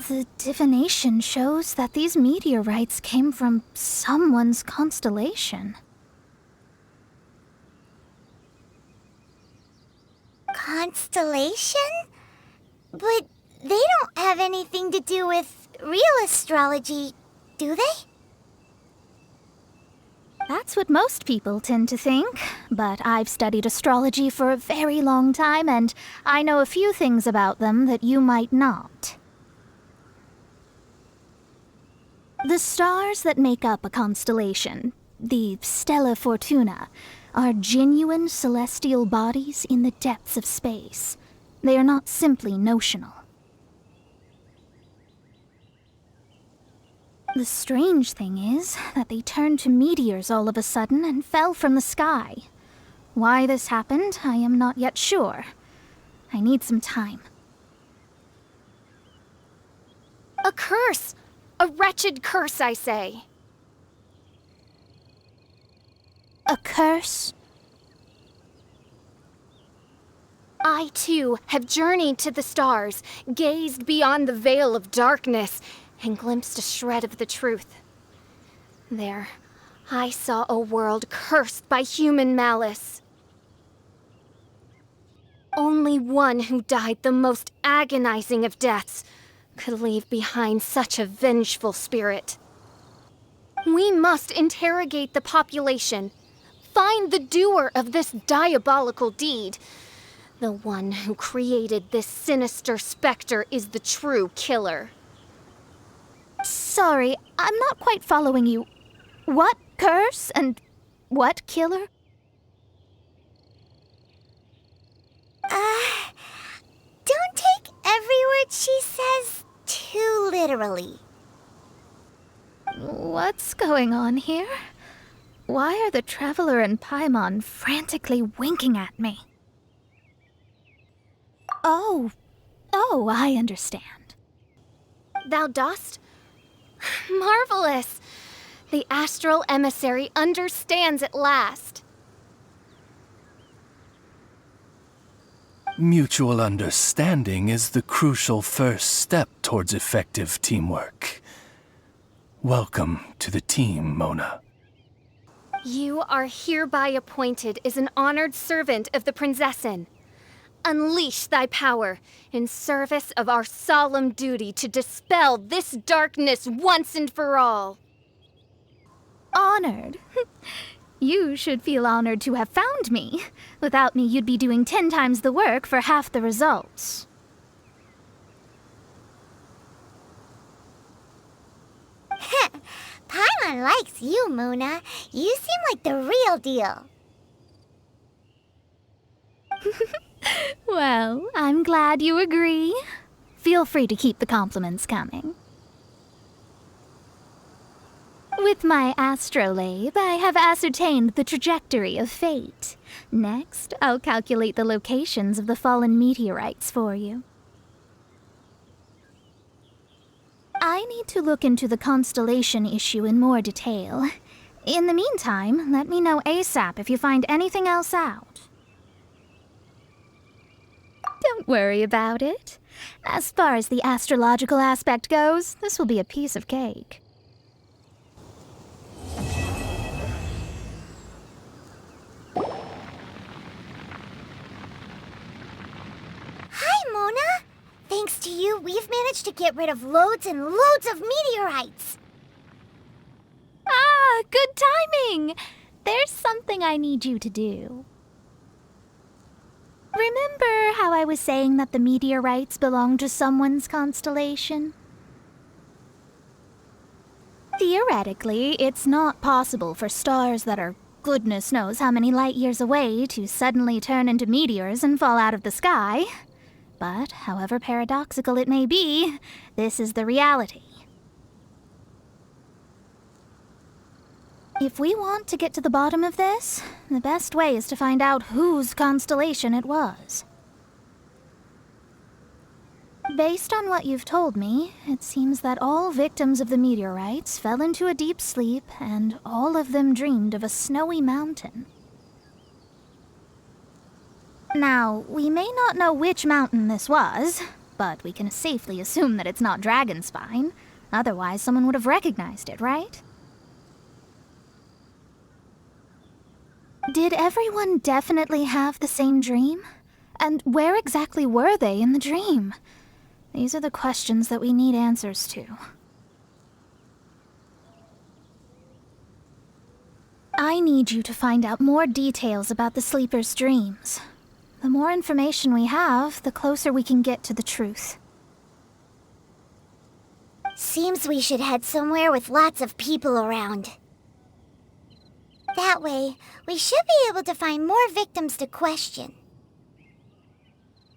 The divination shows that these meteorites came from someone's constellation. Constellation? But they don't have anything to do with real astrology, do they? That's what most people tend to think, but I've studied astrology for a very long time, and I know a few things about them that you might not. The stars that make up a constellation, the Stella Fortuna, are genuine celestial bodies in the depths of space. They are not simply notional. The strange thing is that they turned to meteors all of a sudden and fell from the sky. Why this happened, I am not yet sure. I need some time. A curse! A wretched curse, I say. A curse? I, too, have journeyed to the stars, gazed beyond the veil of darkness, and glimpsed a shred of the truth. There, I saw a world cursed by human malice. Only one who died the most agonizing of deaths could leave behind such a vengeful spirit. We must interrogate the population, find the doer of this diabolical deed. The one who created this sinister specter is the true killer. Sorry, I'm not quite following you. What curse and what killer? Don't take every word she says too literally. What's going on here? Why are the Traveler and Paimon frantically winking at me? Oh, I understand. Thou dost? Marvelous! The astral emissary understands at last. Mutual understanding is the crucial first step towards effective teamwork. Welcome to the team, Mona. You are hereby appointed as an honored servant of the Prinzessin. Unleash thy power in service of our solemn duty to dispel this darkness once and for all. Honored? You should feel honored to have found me. Without me, you'd be doing 10 times the work for half the results. Paimon likes you, Mona. You seem like the real deal. Well, I'm glad you agree. Feel free to keep the compliments coming. With my astrolabe, I have ascertained the trajectory of fate. Next, I'll calculate the locations of the fallen meteorites for you. I need to look into the constellation issue in more detail. In the meantime, let me know ASAP if you find anything else out. Don't worry about it. As far as the astrological aspect goes, this will be a piece of cake. Hi, Mona. Thanks to you, we've managed to get rid of loads and loads of meteorites. Ah, good timing! There's something I need you to do. Remember how I was saying that the meteorites belong to someone's constellation? Theoretically, it's not possible for stars that are goodness knows how many light years away to suddenly turn into meteors and fall out of the sky. But, however paradoxical it may be, this is the reality. If we want to get to the bottom of this, the best way is to find out whose constellation it was. Based on what you've told me, it seems that all victims of the meteorites fell into a deep sleep, and all of them dreamed of a snowy mountain. Now, we may not know which mountain this was, but we can safely assume that it's not Dragonspine. Otherwise, someone would have recognized it, right? Did everyone definitely have the same dream? And where exactly were they in the dream? These are the questions that we need answers to. I need you to find out more details about the sleeper's dreams. The more information we have, the closer we can get to the truth. Seems we should head somewhere with lots of people around. That way, we should be able to find more victims to question.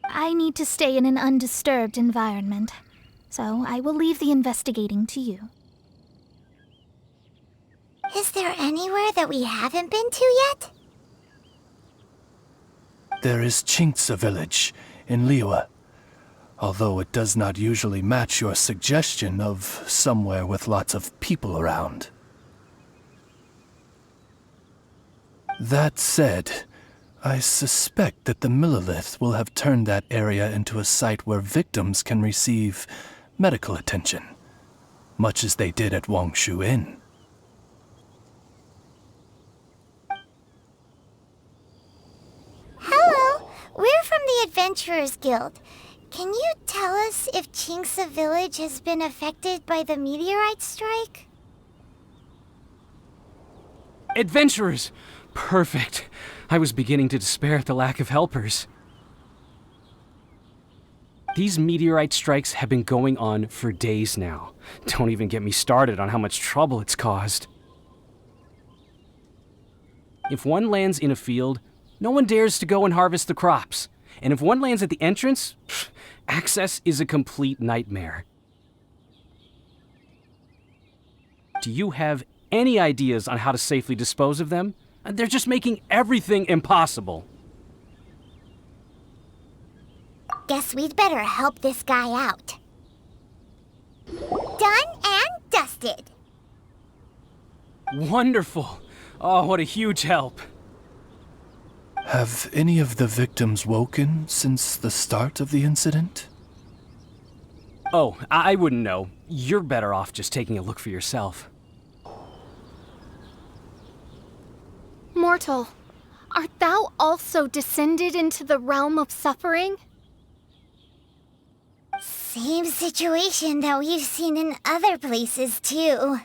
I need to stay in an undisturbed environment, so I will leave the investigating to you. Is there anywhere that we haven't been to yet? There is Chinksa village in Liyue, although it does not usually match your suggestion of somewhere with lots of people around. That said, I suspect that the Millilith will have turned that area into a site where victims can receive medical attention, much as they did at Wangshu Inn. Hello, we're from the Adventurers Guild. Can you tell us if Chinksa village has been affected by the meteorite strike? Adventurers! Perfect. I was beginning to despair at the lack of helpers. These meteorite strikes have been going on for days now. Don't even get me started on how much trouble it's caused. If one lands in a field, no one dares to go and harvest the crops. And if one lands at the entrance, access is a complete nightmare. Do you have any ideas on how to safely dispose of them? They're just making everything impossible. Guess we'd better help this guy out. Done and dusted. Wonderful. Oh, what a huge help. Have any of the victims woken since the start of the incident? Oh, I wouldn't know. You're better off just taking a look for yourself. Mortal, art thou also descended into the realm of suffering? Same situation that we've seen in other places, too.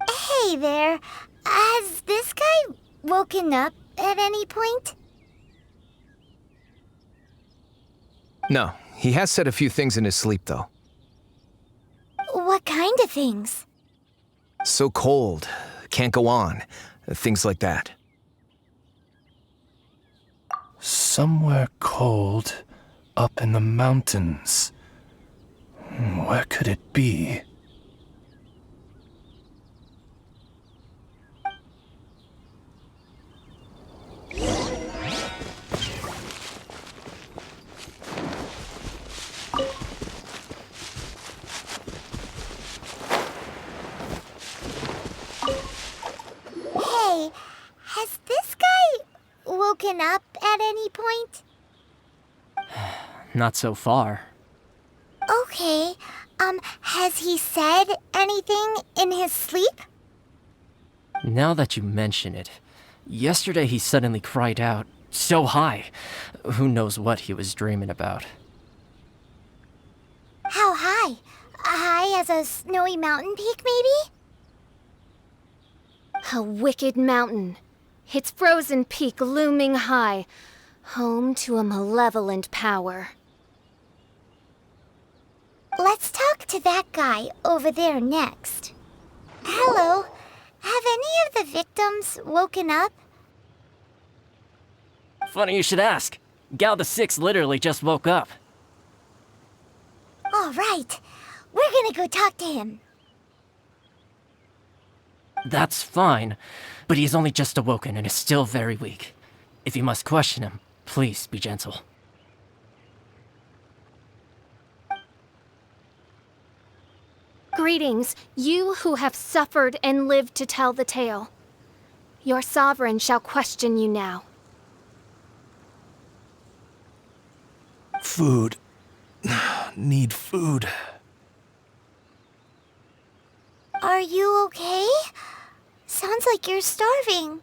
Hey there, has this guy woken up at any point? No, he has said a few things in his sleep, though. What kind of things? So cold, can't go on, things like that. Somewhere cold, up in the mountains. Where could it be? Hey, has this guy woken up at any point? Not so far. Okay, has he said anything in his sleep? Now that you mention it, yesterday he suddenly cried out, so high. Who knows what he was dreaming about. How high? High as a snowy mountain peak, maybe? A wicked mountain, its frozen peak looming high, home to a malevolent power. Let's talk to that guy over there next. Hello, have any of the victims woken up? Funny you should ask. Gal the Six literally just woke up. All right, we're gonna go talk to him. That's fine, but he's only just awoken and is still very weak. If you must question him, please be gentle. Greetings, you who have suffered and lived to tell the tale. Your sovereign shall question you now. Food. Need food. Are you okay? Sounds like you're starving.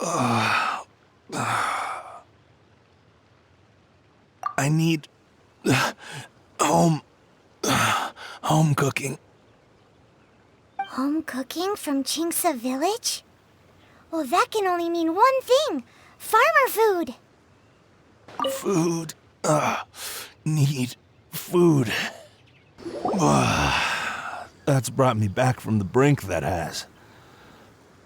I need home cooking. Home cooking from Chinksa village? Well, that can only mean one thing. Farmer food. Food. Need food. That's brought me back from the brink, that has.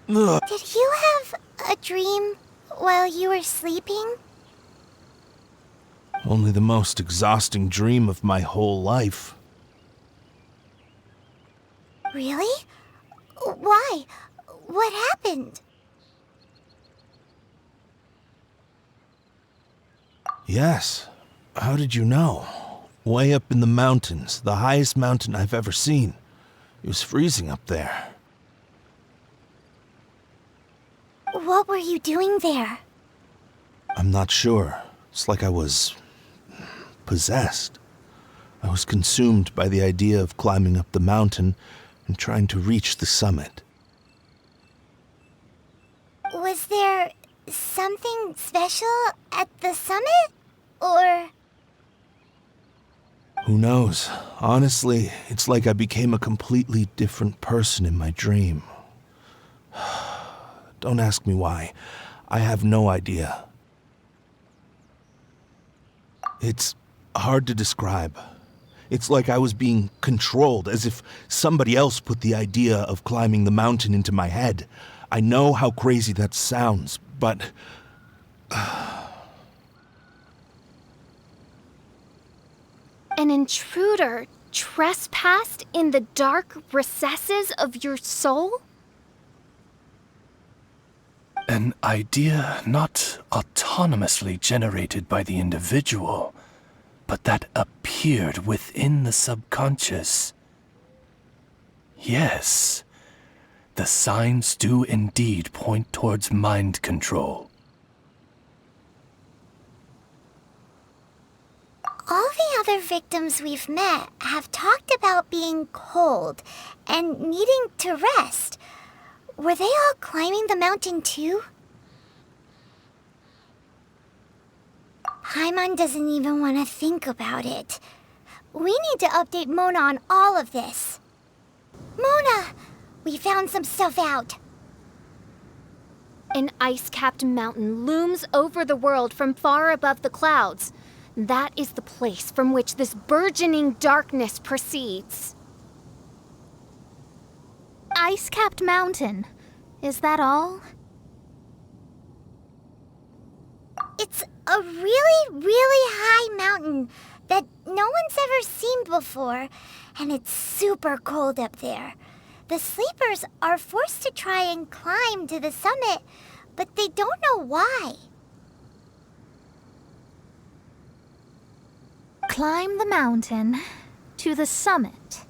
Did you have a dream while you were sleeping? Only the most exhausting dream of my whole life. Really? Why? What happened? Yes. How did you know? Way up in the mountains, the highest mountain I've ever seen. It was freezing up there. What were you doing there? I'm not sure. It's like I was possessed. I was consumed by the idea of climbing up the mountain and trying to reach the summit. Was there something special at the summit? Or... Who knows? Honestly, it's like I became a completely different person in my dream. Don't ask me why. I have no idea. It's hard to describe. It's like I was being controlled, as if somebody else put the idea of climbing the mountain into my head. I know how crazy that sounds, but... An intruder trespassed in the dark recesses of your soul? An idea not autonomously generated by the individual, but that appeared within the subconscious. Yes, the signs do indeed point towards mind control. All the other victims we've met have talked about being cold and needing to rest. Were they all climbing the mountain too? Paimon doesn't even want to think about it. We need to update Mona on all of this. Mona! We found some stuff out. An ice-capped mountain looms over the world from far above the clouds. That is the place from which this burgeoning darkness proceeds. Ice-capped mountain. Is that all? It's a really, really high mountain that no one's ever seen before, and it's super cold up there. The sleepers are forced to try and climb to the summit, but they don't know why. Climb the mountain to the summit.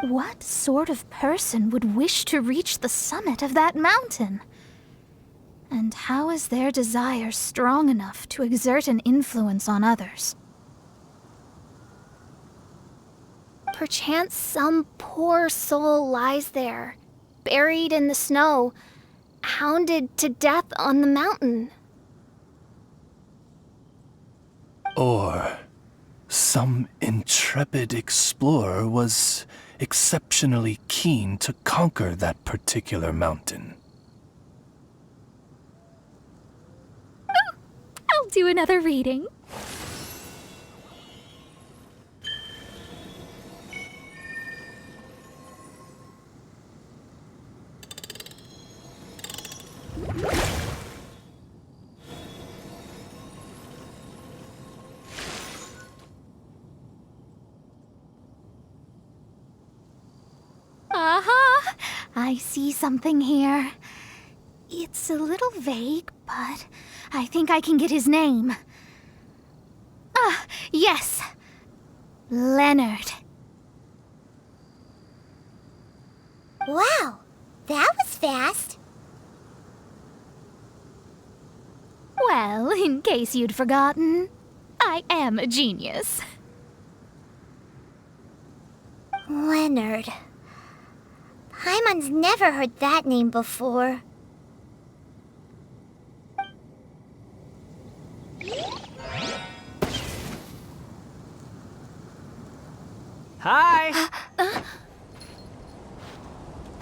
What sort of person would wish to reach the summit of that mountain? And how is their desire strong enough to exert an influence on others? Perchance some poor soul lies there, buried in the snow, hounded to death on the mountain. Or some intrepid explorer was exceptionally keen to conquer that particular mountain. I'll do another reading. Aha! I see something here. It's a little vague, but I think I can get his name. Ah, yes! Leonard. Wow, that was fast. Well, in case you'd forgotten, I am a genius. Leonard. Paimon's never heard that name before. Hi!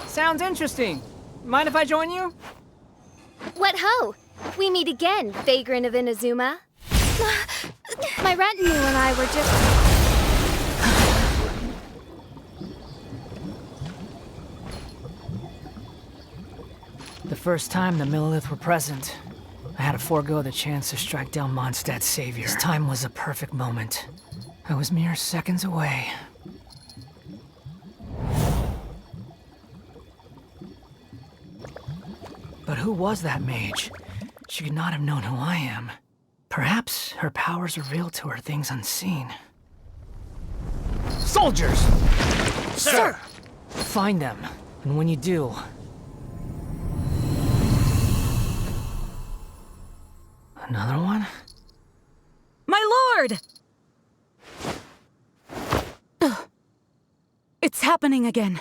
Sounds interesting. Mind if I join you? What ho! We meet again, Vagrant of Inazuma. My retinue and I were just... The first time the Millelith were present, I had to forego the chance to strike down Mondstadt's savior. This time was a perfect moment. I was mere seconds away. But who was that mage? She could not have known who I am. Perhaps her powers revealed to her things unseen. Soldiers! Sir! Find them, and when you do... Another one? My lord! Ugh. It's happening again.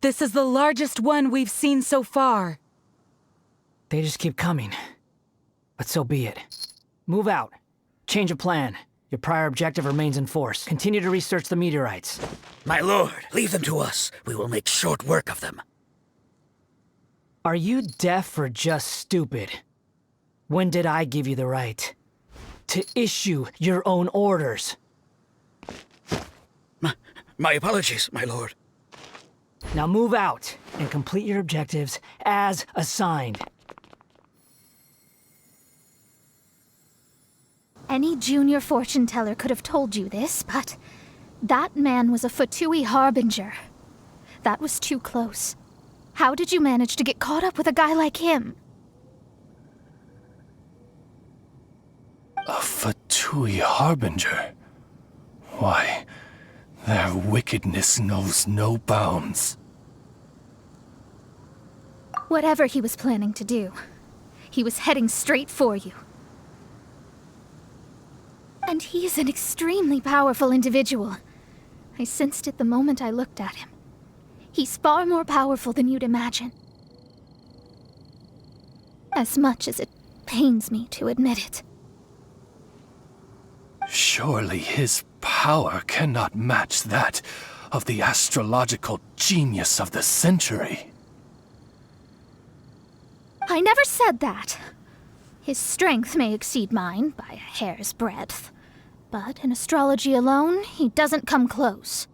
This is the largest one we've seen so far. They just keep coming. But so be it. Move out. Change of plan. Your prior objective remains in force. Continue to research the meteorites. My lord, leave them to us. We will make short work of them. Are you deaf or just stupid? When did I give you the right to issue your own orders? My apologies, my lord. Now move out and complete your objectives as assigned. Any junior fortune teller could have told you this, but that man was a Fatui harbinger. That was too close. How did you manage to get caught up with a guy like him? A Fatui harbinger? Why, their wickedness knows no bounds. Whatever he was planning to do, he was heading straight for you. And he is an extremely powerful individual. I sensed it the moment I looked at him. He's far more powerful than you'd imagine. As much as it pains me to admit it. Surely his power cannot match that of the astrological genius of the century. I never said that. His strength may exceed mine by a hair's breadth, but in astrology alone, he doesn't come close.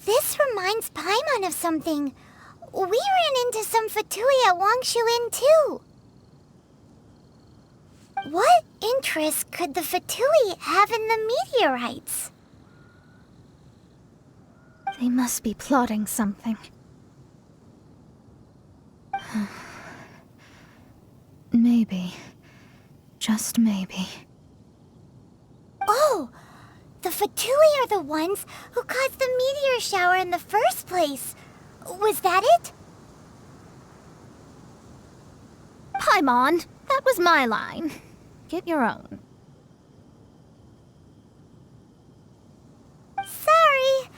This reminds Paimon of something. We ran into some Fatui at Wangshu Inn too. What interest could the Fatui have in the meteorites? They must be plotting something. Maybe. Just maybe. Oh! The Fatui are the ones who caused the meteor shower in the first place. Was that it? Paimon, that was my line. Get your own. Sorry.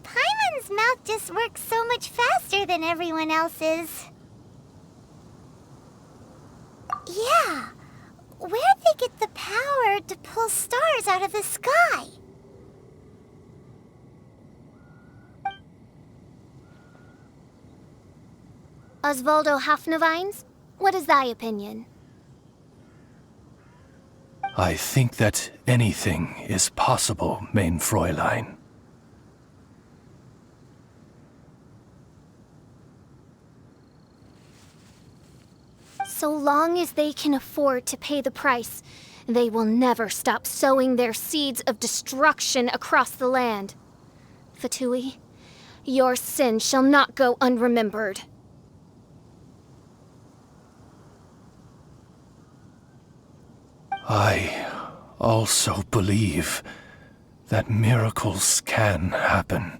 Paimon's mouth just works so much faster than everyone else's. Yeah. Where'd they get the power to pull stars out of the sky? Osvaldo Hafnavines, what is thy opinion? I think that anything is possible, mein Fräulein. So long as they can afford to pay the price, they will never stop sowing their seeds of destruction across the land. Fatui, your sin shall not go unremembered. I also believe that miracles can happen.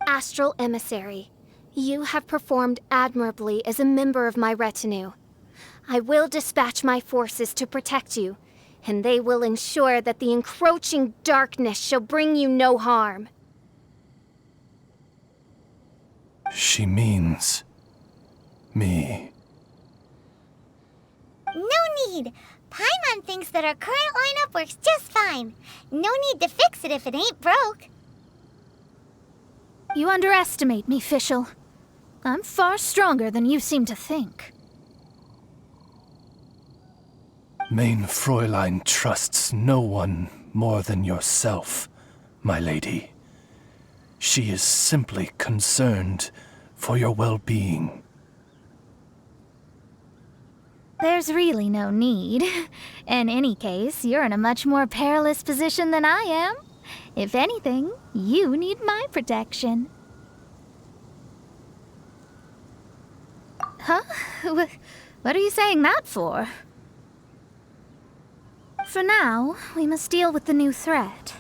Astral Emissary, you have performed admirably as a member of my retinue. I will dispatch my forces to protect you, and they will ensure that the encroaching darkness shall bring you no harm. She means me. No need. Paimon thinks that our current lineup works just fine. No need to fix it if it ain't broke. You underestimate me, Fischl. I'm far stronger than you seem to think. Mein Fräulein trusts no one more than yourself, my lady. She is simply concerned for your well-being. There's really no need. In any case, you're in a much more perilous position than I am. If anything, you need my protection. Huh? What are you saying that for? For now, we must deal with the new threat.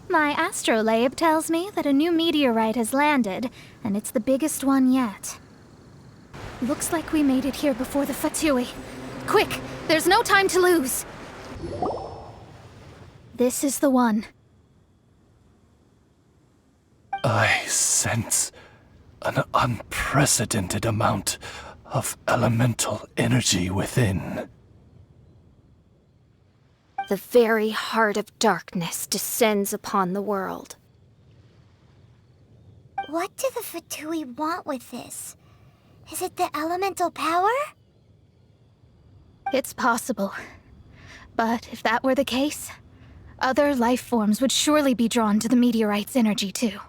My astrolabe tells me that a new meteorite has landed, and it's the biggest one yet. Looks like we made it here before the Fatui. Quick! There's no time to lose! This is the one. I sense an unprecedented amount of elemental energy within. The very heart of darkness descends upon the world. What do the Fatui want with this? Is it the elemental power? It's possible. But if that were the case, other life forms would surely be drawn to the meteorite's energy too.